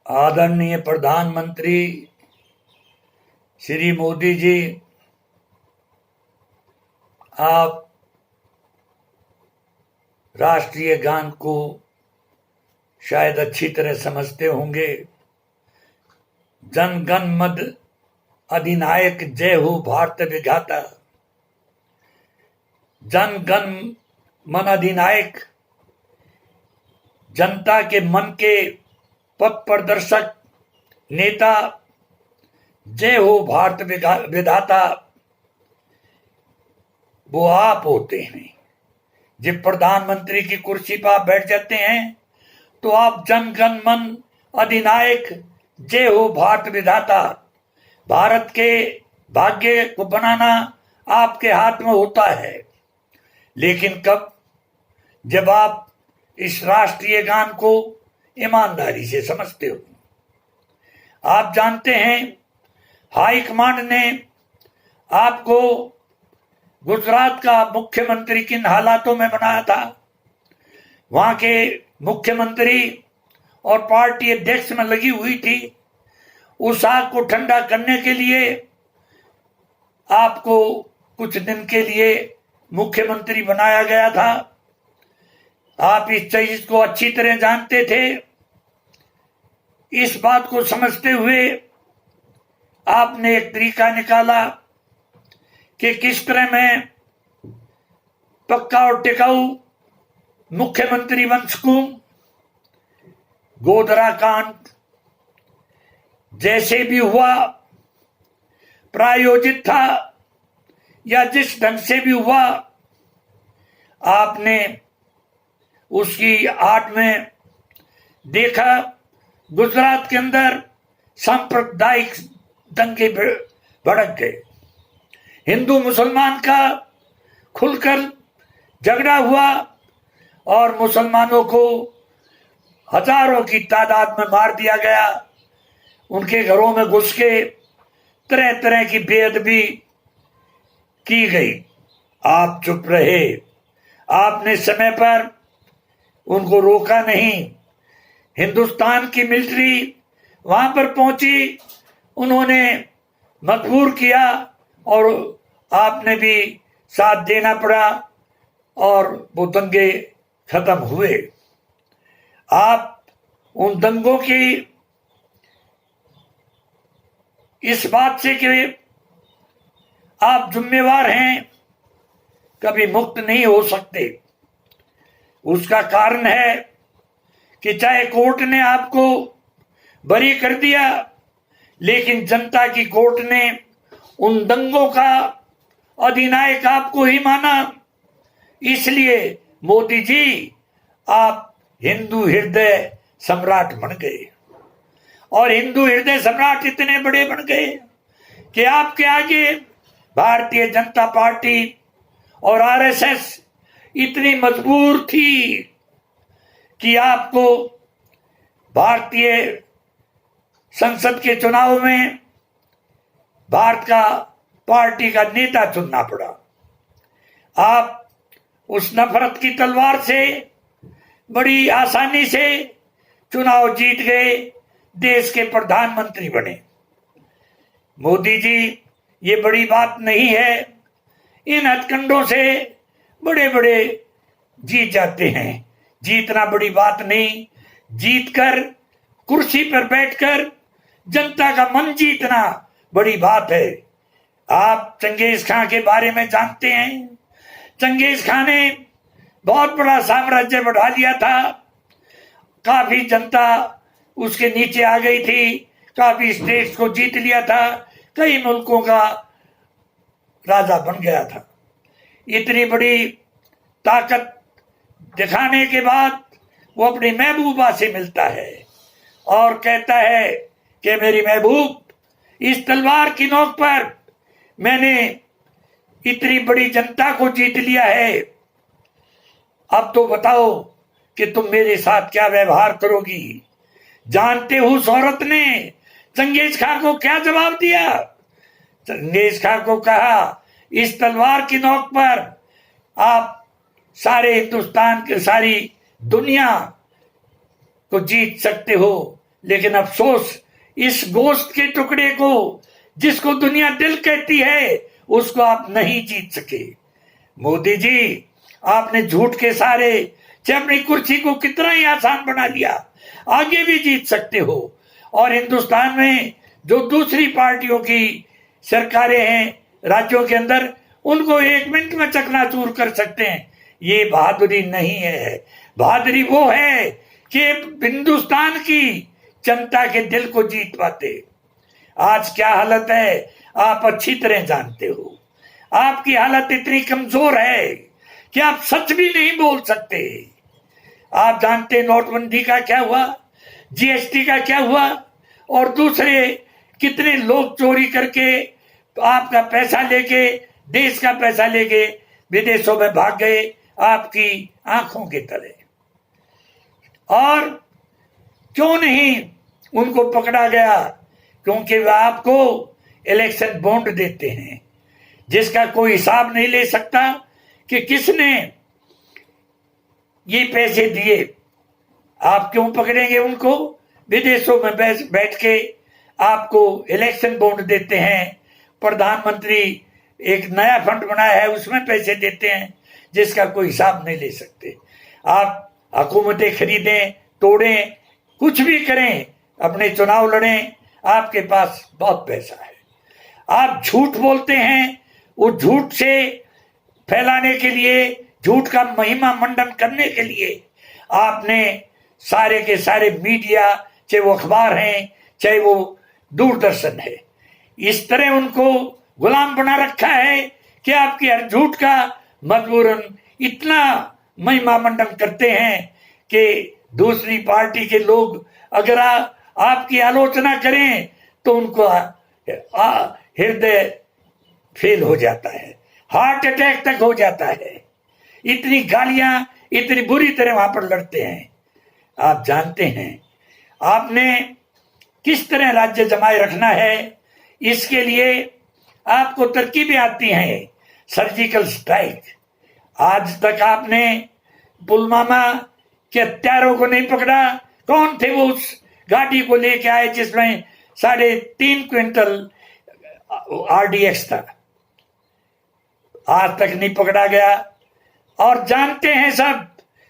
आदरणीय प्रधानमंत्री श्री मोदी जी, आप राष्ट्रीय गान को शायद अच्छी तरह समझते होंगे। जन गण मन अधिनायक जय हो भारत विधाता। जन गण मन अधिनायक जनता के मन के पथ प्रदर्शक नेता जय हो भारत विधाता वो आप होते हैं। जब प्रधानमंत्री की कुर्सी पर आप बैठ जाते हैं तो आप जन गण मन अधिनायक जय हो भारत विधाता। भारत के भाग्य को बनाना आपके हाथ में होता है, लेकिन कब? जब आप इस राष्ट्रीय गान को ईमानदारी से समझते हो। आप जानते हैं हाई कमांड ने आपको गुजरात का मुख्यमंत्री किन हालातों में बनाया था। वहां के मुख्यमंत्री और पार्टी अध्यक्ष में लगी हुई थी। उस आग को ठंडा करने के लिए आपको कुछ दिन के लिए मुख्यमंत्री बनाया गया था। आप इस चीज को अच्छी तरह जानते थे। इस बात को समझते हुए आपने एक तरीका निकाला कि किस तरह मैं पक्का और टिकाऊ मुख्यमंत्री बन सकूं। गोधरा कांड जैसे भी हुआ, प्रायोजित था या जिस ढंग से भी हुआ, आपने उसकी आड़ में देखा गुजरात के अंदर सांप्रदायिक दंगे भड़क गए। हिंदू मुसलमान का खुलकर झगड़ा हुआ और मुसलमानों को हजारों की तादाद में मार दिया गया। उनके घरों में घुस के तरह तरह की बेअदबी की गई। आप चुप रहे। आपने समय पर उनको रोका नहीं। हिंदुस्तान की मिलिट्री वहां पर पहुंची, उन्होंने मजबूर किया और आपने भी साथ देना पड़ा और वो दंगे खत्म हुए। आप उन दंगों की इस बात से कि आप जिम्मेवार हैं कभी मुक्त नहीं हो सकते। उसका कारण है कि चाहे कोर्ट ने आपको बरी कर दिया, लेकिन जनता की कोर्ट ने उन दंगों का अधिनायक आपको ही माना। इसलिए मोदी जी आप हिंदू हृदय सम्राट बन गए और हिंदू हृदय सम्राट इतने बड़े बन गए कि आपके आगे भारतीय जनता पार्टी और आरएसएस इतनी मजबूर थी कि आपको भारतीय संसद के चुनाव में भारत का पार्टी का नेता चुनना पड़ा। आप उस नफरत की तलवार से बड़ी आसानी से चुनाव जीत गए, देश के प्रधानमंत्री बने। मोदी जी, ये बड़ी बात नहीं है। इन हथकंडों से बड़े बड़े जीत जाते हैं। जीतना बड़ी बात नहीं, जीतकर कुर्सी पर बैठकर जनता का मन जीतना बड़ी बात है। आप चंगेज खां के बारे में जानते हैं। चंगेज खां ने बहुत बड़ा साम्राज्य बढ़ा लिया था। काफी जनता उसके नीचे आ गई थी। काफी स्टेट्स को जीत लिया था। कई मुल्कों का राजा बन गया था। इतनी बड़ी ताकत दिखाने के बाद वो अपनी महबूबा से मिलता है और कहता है कि मेरी महबूब, इस तलवार की नोक पर मैंने इतनी बड़ी जनता को जीत लिया है। अब तो बताओ कि तुम मेरे साथ क्या व्यवहार करोगी। जानते हो उस औरत ने चंगेज खां को क्या जवाब दिया? चंगेज खां को कहा, इस तलवार की नोक पर आप सारे हिंदुस्तान के सारी दुनिया को जीत सकते हो, लेकिन अफसोस इस गोश्त के टुकड़े को, जिसको दुनिया दिल कहती है, उसको आप नहीं जीत सके। मोदी जी, आपने झूठ के सहारे से अपनी कुर्सी को कितना ही आसान बना लिया। आगे भी जीत सकते हो, और हिंदुस्तान में जो दूसरी पार्टियों की सरकारें हैं राज्यों के अंदर, उनको 1 मिनट में चकनाचूर कर सकते हैं। ये बहादुरी नहीं है। बहादुरी वो है कि हिंदुस्तान की जनता के दिल को जीत पाते। आज क्या हालत है आप अच्छी तरह जानते हो। आपकी हालत इतनी कमजोर है कि आप सच भी नहीं बोल सकते। आप जानते नोटबंदी का क्या हुआ, जीएसटी का क्या हुआ, और दूसरे कितने लोग चोरी करके आपका पैसा लेके, देश का पैसा लेके विदेशों में भाग गए आपकी आंखों के तले। और क्यों नहीं उनको पकड़ा गया? क्योंकि वह आपको इलेक्शन बॉन्ड देते हैं, जिसका कोई हिसाब नहीं ले सकता कि किसने ये पैसे दिए। आप क्यों पकड़ेंगे उनको? विदेशों में बैठ के आपको इलेक्शन बॉन्ड देते हैं। प्रधानमंत्री एक नया फंड बनाया है, उसमें पैसे देते हैं, जिसका कोई हिसाब नहीं ले सकते। आप हुकूमतें खरीदें, तोड़ें, कुछ भी करें, अपने चुनाव लड़ें, आपके पास बहुत पैसा है। आप झूठ बोलते हैं, उस झूठ से फैलाने के लिए, झूठ का महिमा मंडन करने के लिए आपने सारे के सारे मीडिया, चाहे वो अखबार हैं, चाहे वो दूरदर्शन है, इस तरह उनको गुलाम बना रखा है कि आपके हर झूठ का मजबूरन इतना महिमा मंडन करते हैं कि दूसरी पार्टी के लोग अगर आपकी आलोचना करें तो उनको हृदय फेल हो जाता है, हार्ट अटैक तक हो जाता है। इतनी गालियां, इतनी बुरी तरह वहां पर लड़ते हैं। आप जानते हैं आपने किस तरह राज्य जमाए रखना है, इसके लिए आपको तरकीबें आती हैं। सर्जिकल स्ट्राइक, आज तक आपने पुलवामा के हत्यारों को नहीं पकड़ा। कौन थे वो उस गाड़ी को लेके आए जिसमें 3.5 क्विंटल आरडीएक्स था? आज तक नहीं पकड़ा गया। और जानते हैं सब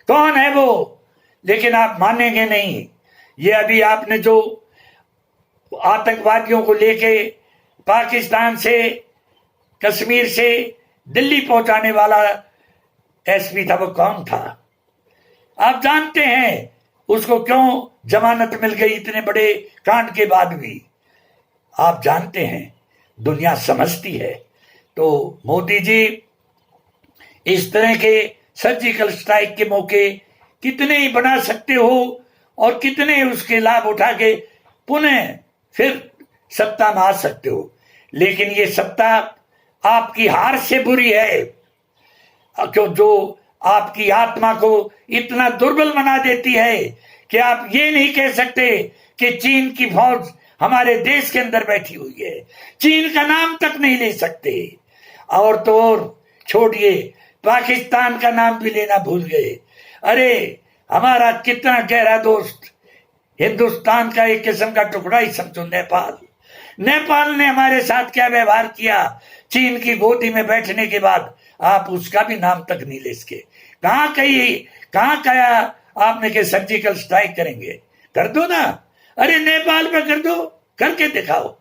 कौन है वो, लेकिन आप मानेंगे नहीं। ये अभी आपने जो आतंकवादियों को लेके पाकिस्तान से, कश्मीर से दिल्ली पहुंचाने वाला एसपी था, वो कौन था? आप जानते हैं उसको क्यों जमानत मिल गई इतने बड़े कांड के बाद भी? आप जानते हैं, दुनिया समझती है। तो मोदी जी, इस तरह के सर्जिकल स्ट्राइक के मौके कितने ही बना सकते हो और कितने उसके लाभ उठा के पुनः फिर सत्ता में आ सकते हो, लेकिन ये सत्ता आपकी हार से बुरी है, क्यों जो आपकी आत्मा को इतना दुर्बल बना देती है कि आप ये नहीं कह सकते कि चीन की फौज हमारे देश के अंदर बैठी हुई है। चीन का नाम तक नहीं ले सकते। और तो और छोड़िए, पाकिस्तान का नाम भी लेना भूल गए। अरे हमारा कितना गहरा दोस्त, हिंदुस्तान का एक किस्म का टुकड़ा ही समझो, नेपाल ने हमारे साथ क्या व्यवहार किया चीन की गोदी में बैठने के बाद, आप उसका भी नाम तक नहीं ले सके। कहाँ कहा आपने कि सर्जिकल स्ट्राइक करेंगे? कर दो ना, अरे नेपाल पे कर दो, करके दिखाओ।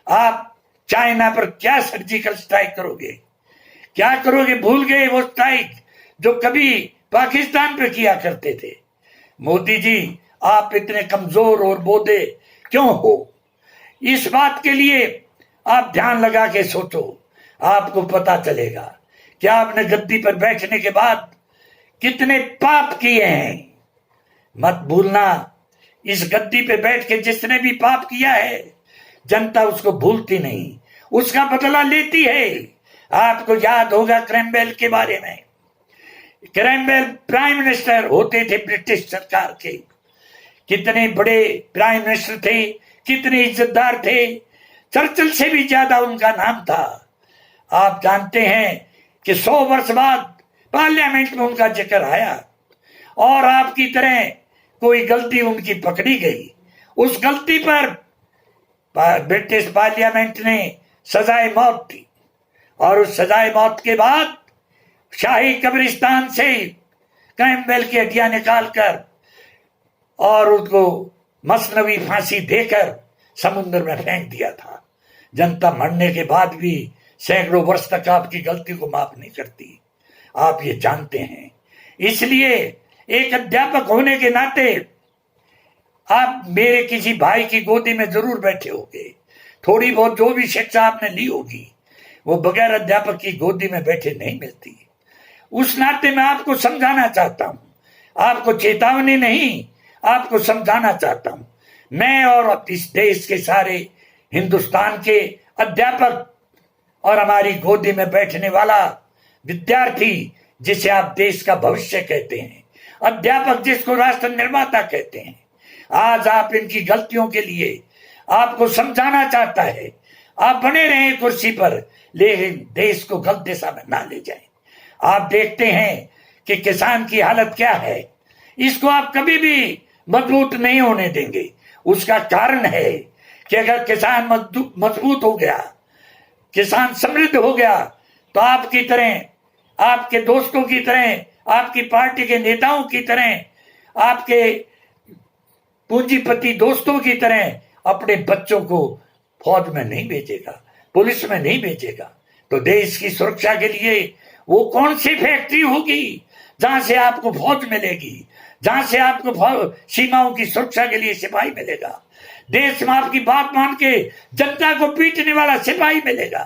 आप चाइना पर क्या सर्जिकल स्ट्राइक करोगे? क्या करोगे? भूल गए वो स्ट्राइक जो कभी पाकिस्तान पे किया करते थे। मोदी जी, आप इतने कमजोर और बोधे क्यों हो? इस बात के लिए आप ध्यान लगा के सोचो, आपको पता चलेगा कि आपने गद्दी पर बैठने के बाद कितने पाप किए हैं। मत भूलना, इस गद्दी पे बैठ के जिसने भी पाप किया है, जनता उसको भूलती नहीं, उसका बदला लेती है। आपको याद होगा क्रैमवेल के बारे में। क्रैमवेल प्राइम मिनिस्टर होते थे ब्रिटिश सरकार के। कितने बड़े प्राइम मिनिस्टर थे, कितने इज्जतदार थे, चर्चिल से भी ज्यादा उनका नाम था। आप जानते हैं कि 100 वर्ष बाद पार्लियामेंट में उनका जिक्र आया और आपकी तरह कोई गलती उनकी पकड़ी गई उस गलती पर ब्रिटिश पार्लियामेंट ने सजाए मौत दी और उस सजाए मौत के बाद शाही कब्रिस्तान से कैम्पबेल की हड्डियां निकालकर और उसको मसनवी फांसी देकर समुद्र में फेंक दिया था। जनता मरने के बाद भी सैकड़ों वर्ष तक आपकी गलती को माफ नहीं करती, आप ये जानते हैं। इसलिए एक अध्यापक होने के नाते आप मेरे किसी भाई की गोदी में जरूर बैठे होंगे, थोड़ी बहुत जो भी शिक्षा आपने ली होगी वो बगैर अध्यापक की गोदी में बैठे नहीं मिलती। उस नाते मैं आपको समझाना चाहता हूं, आपको चेतावनी नहीं, आपको समझाना चाहता हूं। मैं और इस देश के सारे हिंदुस्तान के अध्यापक और हमारी गोदी में बैठने वाला विद्यार्थी जिसे आप देश का भविष्य कहते हैं, अध्यापक जिसको राष्ट्र निर्माता कहते हैं, आज आप इनकी गलतियों के लिए आपको समझाना चाहता है। आप बने रहें कुर्सी पर, लेकिन देश को गलत दिशा में ना ले जाएं। आप देखते हैं कि किसान की हालत क्या है, इसको आप कभी भी मजबूत नहीं होने देंगे। उसका कारण है कि अगर किसान मजबूत हो गया, किसान समृद्ध हो गया, तो आपकी तरह, आपके दोस्तों की तरह, आपकी पार्टी के नेताओं की तरह, आपके पूंजीपति दोस्तों की तरह अपने बच्चों को फौज में नहीं भेजेगा, पुलिस में नहीं भेजेगा। तो देश की सुरक्षा के लिए वो कौन सी फैक्ट्री होगी जहां से आपको फौज मिलेगी, जहां से आपको सीमाओं की सुरक्षा के लिए सिपाही मिलेगा, देश में आपकी बात मान के जनता को पीटने वाला सिपाही मिलेगा?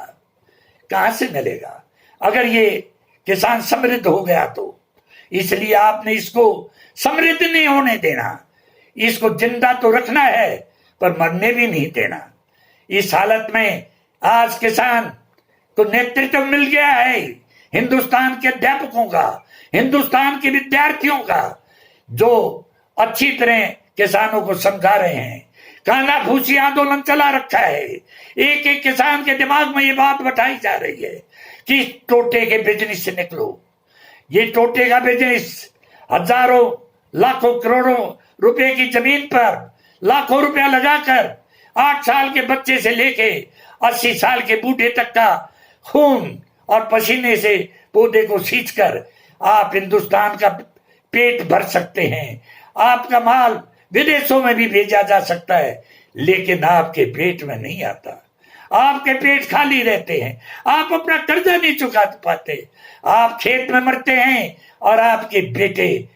कहां से मिलेगा अगर ये किसान समृद्ध हो गया तो? इसलिए आपने इसको समृद्ध नहीं होने देना, इसको जिंदा तो रखना है पर मरने भी नहीं देना। इस हालत में आज किसान को नेतृत्व मिल गया है हिंदुस्तान के अध्यापकों का, हिंदुस्तान के विद्यार्थियों का, जो अच्छी तरह किसानों को समझा रहे हैं। काला फूसी आंदोलन चला रखा है, एक एक किसान के दिमाग में ये बात बैठाई जा रही है कि टोटे के बिजनेस से निकलो। ये टोटे का बिजनेस हजारों लाखों करोड़ों रुपए की जमीन पर लाखों रुपया लगाकर 8 साल के बच्चे से लेके 80 साल के बूढ़े तक का खून और पसीने से पौधे को सींचकर आप हिंदुस्तान का पेट भर सकते हैं। आपका माल विदेशों में भी भेजा जा सकता है, लेकिन आपके पेट में नहीं आता। आपके पेट खाली रहते हैं, आप अपना कर्जा नहीं चुका पाते, आप खेत में मरते हैं और आपके बेटे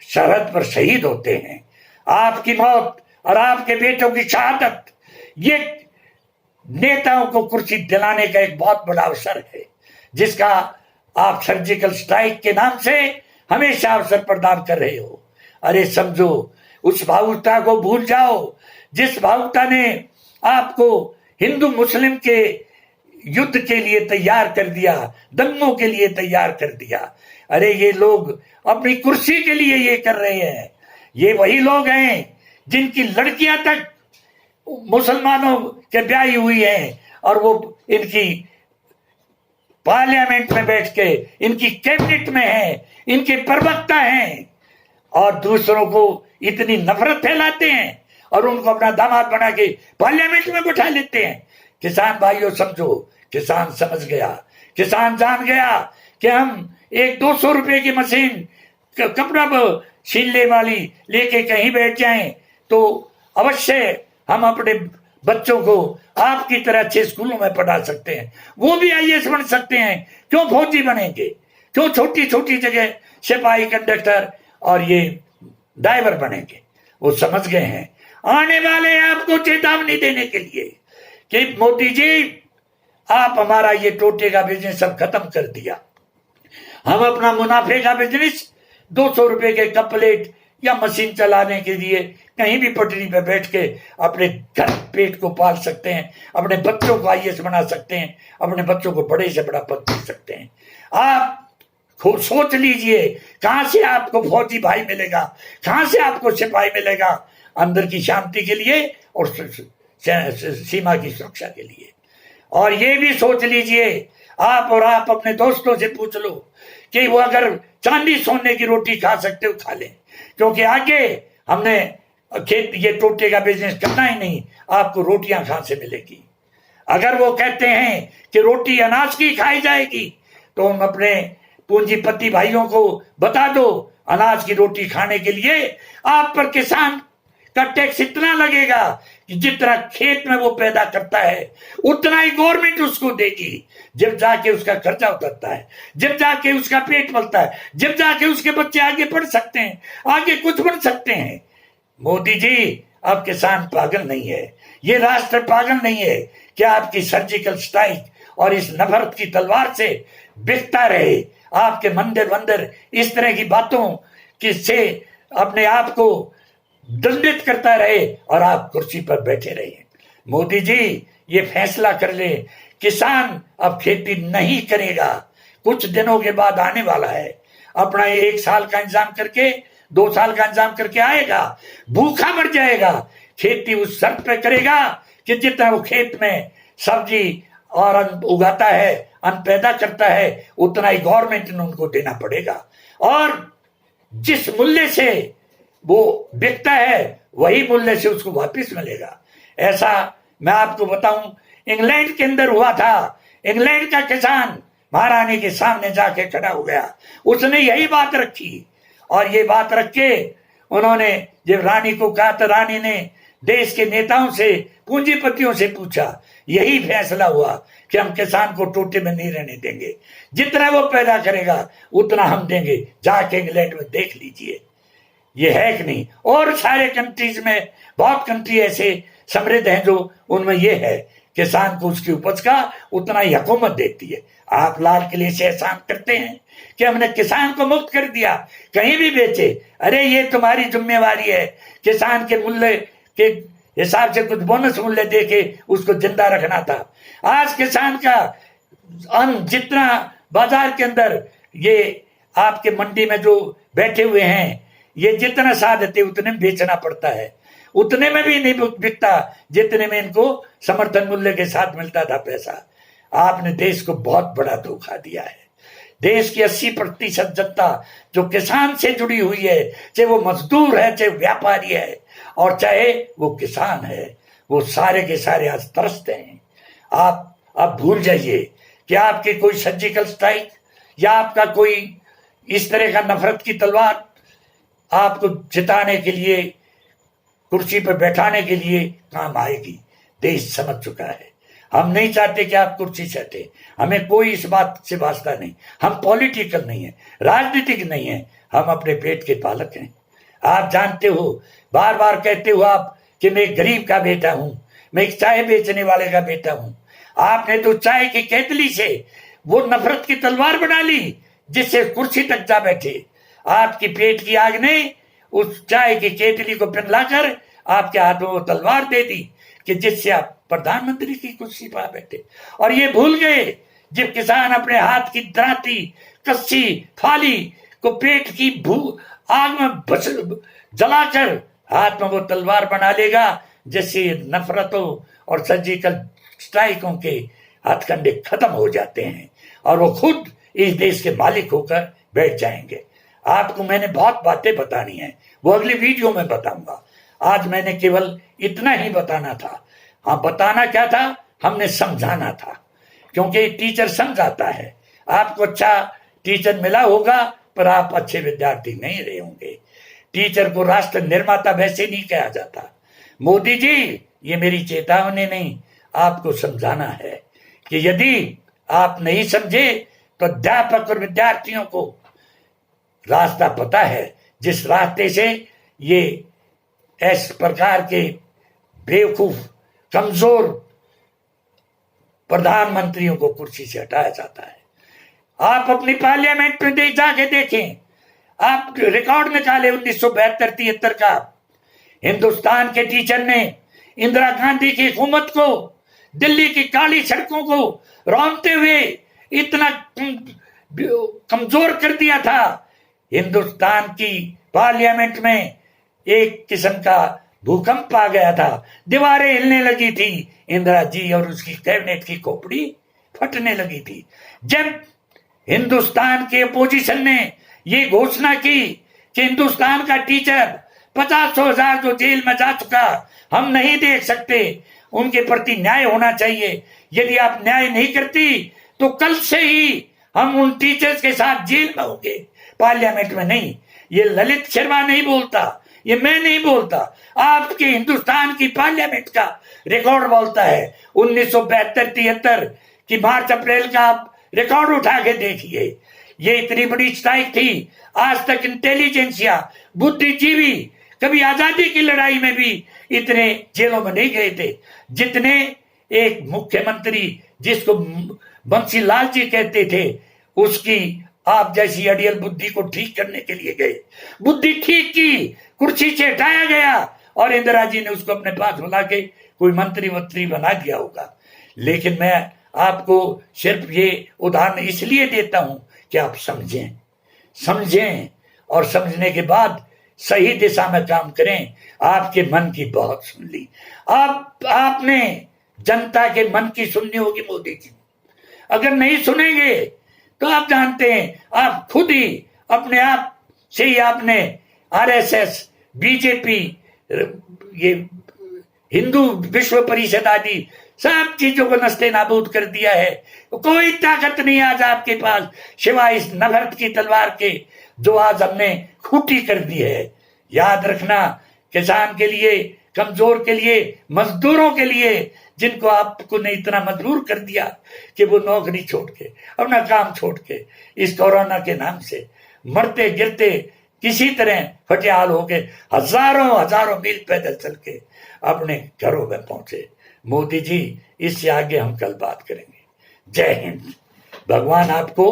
सरहद पर शहीद होते हैं। आपकी मौत और आपके बेटों की शहादत ये नेताओं को कुर्सी दिलाने का एक बहुत बड़ा अवसर है, जिसका आप सर्जिकल स्ट्राइक के नाम से हमेशा अवसर प्रदान कर रहे हो। अरे समझो, उस भावुकता को भूल जाओ जिस भावुकता ने आपको हिंदू मुस्लिम के युद्ध के लिए तैयार कर दिया, दंगों के लिए तैयार कर दिया। अरे ये लोग अपनी कुर्सी के लिए ये कर रहे हैं। ये वही लोग हैं जिनकी लड़कियां तक मुसलमानों के ब्याही हुई हैं और वो इनकी पार्लियामेंट में बैठ के इनकी कैबिनेट में है, इनके प्रवक्ता हैं और दूसरों को इतनी नफरत फैलाते हैं और उनको अपना दामाद बना के पार्लियामेंट में बैठा लेते हैं। किसान भाइयों समझो, किसान समझ गया, किसान जान गया कि हम एक 200 रुपए की मशीन कपड़ा सीलने वाली लेके कहीं बैठ जाएं तो अवश्य हम अपने बच्चों को आपकी तरह अच्छे स्कूलों में पढ़ा सकते हैं, वो भी आईएएस बन सकते हैं। क्यों फौजी बनेंगे? क्यों छोटी छोटी जगह सिपाही, कंडक्टर और ये ड्राइवर बनेंगे? वो समझ गए हैं। आने वाले आपको चेतावनी देने के लिए कि मोदी जी, आप हमारा ये टोटे का बिजनेस सब खत्म कर दिया। हम अपना मुनाफे का बिजनेस 200 रुपए के कप प्लेट या मशीन चलाने के लिए कहीं भी पटरी पे बैठ के अपने घर पेट को पाल सकते हैं, अपने बच्चों को आईएएस बना सकते हैं, अपने बच्चों को बड़े से बड़ा पद दे सकते हैं। आप खुद सोच लीजिए, कहां से आपको फौजी भाई मिलेगा, कहां से आपको सिपाही मिलेगा अंदर की शांति के लिए और सीमा की सुरक्षा के लिए। और ये भी सोच लीजिए आप, और आप अपने दोस्तों से पूछ लो कि वो अगर चांदी सोने की रोटी खा सकते हो खा लें, क्योंकि आगे हमने खेत ये टोटे का बिजनेस करना ही नहीं, आपको रोटियां कहां से मिलेगी? अगर वो कहते हैं कि रोटी अनाज की खाई जाएगी, तो हम अपने पूंजीपति भाइयों को बता दो, अनाज की रोटी खाने के लिए आप पर किसान का टैक्स इतना लगेगा कि जितना खेत में वो पैदा करता है उतना ही गवर्नमेंट उसको देगी। जब जाके उसका खर्चा उतरता है, जब जाके उसका पेट पलता है, जब जाके उसके बच्चे आगे पढ़ सकते हैं, आगे कुछ बन सकते हैं। मोदी जी, अब किसान पागल नहीं है, ये राष्ट्र पागल नहीं है कि आपकी सर्जिकल स्ट्राइक और इस नफरत की तलवार से बिकता रहे, आपके मंदिर वंदिर इस तरह की बातों से अपने आप को दंडित करता रहे और आप कुर्सी पर बैठे रहे। मोदी जी, ये फैसला कर ले, किसान अब खेती नहीं करेगा। कुछ दिनों के बाद आने वाला है, अपना 1 साल का इंतजाम करके 2 साल का इंतजाम करके आएगा, भूखा मर जाएगा। खेती उस शर्त पे करेगा कि जितना वो खेत में सब्जी और अन्न उगाता है, अन्न पैदा करता है, उतना ही गवर्नमेंट ने उनको देना पड़ेगा, और जिस मूल्य से वो बिकता है वही मूल्य से उसको वापस मिलेगा। ऐसा मैं आपको बताऊं, इंग्लैंड के अंदर हुआ था। इंग्लैंड का किसान महारानी के सामने जाके खड़ा हो गया, उसने यही बात रखी, और ये बात रख के उन्होंने जब रानी को कहा तो रानी ने देश के नेताओं से, पूंजीपतियों से पूछा, यही फैसला हुआ कि हम किसान को टोटे में नहीं रहने देंगे, जितना वो पैदा करेगा उतना हम देंगे। जाके इंग्लैंड में देख लीजिए, ये है कि नहीं। और सारे कंट्रीज में, बहुत कंट्री ऐसे समृद्ध हैं जो उनमें ये है, किसान को उसकी उपज का उतना ही हुकूमत देती है। आप लाल किले से एहसान करते हैं कि हमने किसान को मुक्त कर दिया, कहीं भी बेचे, अरे ये तुम्हारी जिम्मेवारी है, किसान के मूल्य के हिसाब से कुछ बोनस मूल्य देके उसको जिंदा रखना था। आज किसान का अन्न जितना बाजार के अंदर, ये आपके मंडी में जो बैठे हुए हैं, ये जितना साथ देते उतने में बेचना पड़ता है, उतने में भी नहीं बिकता जितने में इनको समर्थन मूल्य के साथ मिलता था पैसा। आपने देश को बहुत बड़ा धोखा दिया है। देश की 80% जनता जो किसान से जुड़ी हुई है, चाहे वो मजदूर है, चाहे व्यापारी है, और चाहे वो किसान है, वो सारे के सारे आज त्रस्त हैं। आप भूल जाइए कि आपकी कोई सर्जिकल स्ट्राइक या आपका कोई इस तरह का नफरत की तलवार आपको जिताने के लिए, कुर्सी पर बैठाने के लिए काम आएगी। देश समझ चुका है। हम नहीं चाहते कि आप कुर्सी चाहते, हमें कोई इस बात से वास्ता नहीं। हम पॉलिटिकल नहीं है, राजनीतिक नहीं है, हम अपने पेट के पालक हैं। आप जानते हो, बार बार कहते हो आप कि मैं गरीब का बेटा हूं, मैं एक चाय बेचने वाले का बेटा हूं। आपने तो चाय की केतली से वो नफरत की तलवार बना ली जिससे कुर्सी तक जा बैठे। आपकी पेट की आग ने उस चाय की केतली को पिघलाकर आपके हाथ में वो तलवार दे दी कि जिससे आप प्रधानमंत्री की कुर्सी पर बैठे। और ये भूल गए, जब किसान अपने हाथ की दराती, कस्सी, फाली को पेट की आग में जलाकर हाथ में वो तलवार बना लेगा, जिससे नफरतों और सर्जिकल स्ट्राइकों के हथकंडे खत्म हो जाते हैं और वो खुद इस देश के मालिक होकर बैठ जाएंगे। आपको मैंने बहुत बातें बतानी है, वो अगली वीडियो में बताऊंगा। आज मैंने केवल इतना ही बताना था। हाँ, बताना क्या था, हमने समझाना था, क्योंकि टीचर समझाता है। आपको अच्छा टीचर मिला होगा पर आप अच्छे विद्यार्थी नहीं रहे होंगे। टीचर को राष्ट्र निर्माता वैसे नहीं कहा जाता। मोदी जी, ये मेरी चेतावनी नहीं, आपको समझाना है कि यदि आप नहीं समझे तो अध्यापक और विद्यार्थियों को रास्ता पता है, जिस रास्ते से ये इस प्रकार के बेवकूफ कमजोर प्रधानमंत्रियों को कुर्सी से हटाया जाता है। आप अपनी पार्लियामेंट में जाके देखें, आप रिकॉर्ड निकाले 1972-73 का। हिंदुस्तान के टीचर ने इंदिरा गांधी की हुकूमत को, दिल्ली की काली सड़कों को रौंदते हुए इतना कमजोर कर दिया था। हिंदुस्तान की पार्लियामेंट में एक किस्म का भूकंप आ गया था, दीवारें हिलने लगी थी, इंदिरा जी और उसकी कैबिनेट की खोपड़ी फटने लगी थी। जब हिंदुस्तान के अपोजिशन ने ये घोषणा की कि हिंदुस्तान का टीचर 50,000 जो जेल में जा चुका हम नहीं देख सकते। उनके प्रति न्याय होना चाहिए। यदि आप न्याय नहीं करती तो कल से ही हम उन टीचर्स के साथ जेल में होंगे, पार्लियामेंट में नहीं। ये ललित शर्मा नहीं बोलता, ये मैं नहीं बोलता, आपके हिंदुस्तान की पार्लियामेंट का रिकॉर्ड बोलता है। 1972-73 की मार्च अप्रैल का आप रिकॉर्ड उठा के देखिए। ये इतनी बड़ी स्ट्राइक थी, आज तक इंटेलिजेंसिया, बुद्धिजीवी कभी आजादी की लड़ाई में भी इतने जेलों में नहीं गए थे जितने एक मुख्यमंत्री जिसको बंसीलाल जी कहते थे उसकी आप जैसी अड़ियल बुद्धि को ठीक करने के लिए गए। बुद्धि ठीक की, कुर्सी से हटाया गया और इंदिरा जी ने उसको अपने पास बुला के कोई मंत्री वंत्री बना दिया होगा। लेकिन मैं आपको सिर्फ ये उदाहरण इसलिए देता हूं कि आप समझें और समझने के बाद सही दिशा में काम करें। आपके मन की बहुत सुन ली, आपने जनता के मन की सुननी होगी मोदी जी। अगर नहीं सुनेंगे तो आप जानते हैं आप खुद ही अपने आप से ही आपने आरएसएस, बीजेपी, ये हिंदू विश्व परिषद आदि सब चीजों को नस्ते नाबूद कर दिया है। कोई ताकत नहीं आज आपके पास सिवाय इस नफरत की तलवार के जो आज हमने खूटी कर दी है। याद रखना, किसान के लिए, कमजोर के लिए, मजदूरों के लिए, जिनको आपको ने इतना मजबूर कर दिया कि वो नौकरी छोड़ के, अपना काम छोड़ के इस कोरोना के नाम से मरते गिरते किसी तरह फटियाल होके हजारों मील पैदल चल के अपने घरों में पहुंचे। मोदी जी, इससे आगे हम कल बात करेंगे। जय हिंद। भगवान आपको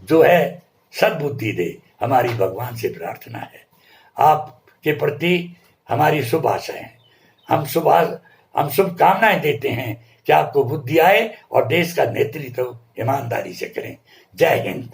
जो है सद्बुद्धि दे, हमारी भगवान से प्रार्थना है। आपके प्रति हमारी शुभ आशाएं, हम शुभकामनाएं देते हैं कि आपको बुद्धि आए और देश का नेतृत्व ईमानदारी से करें। जय हिंद।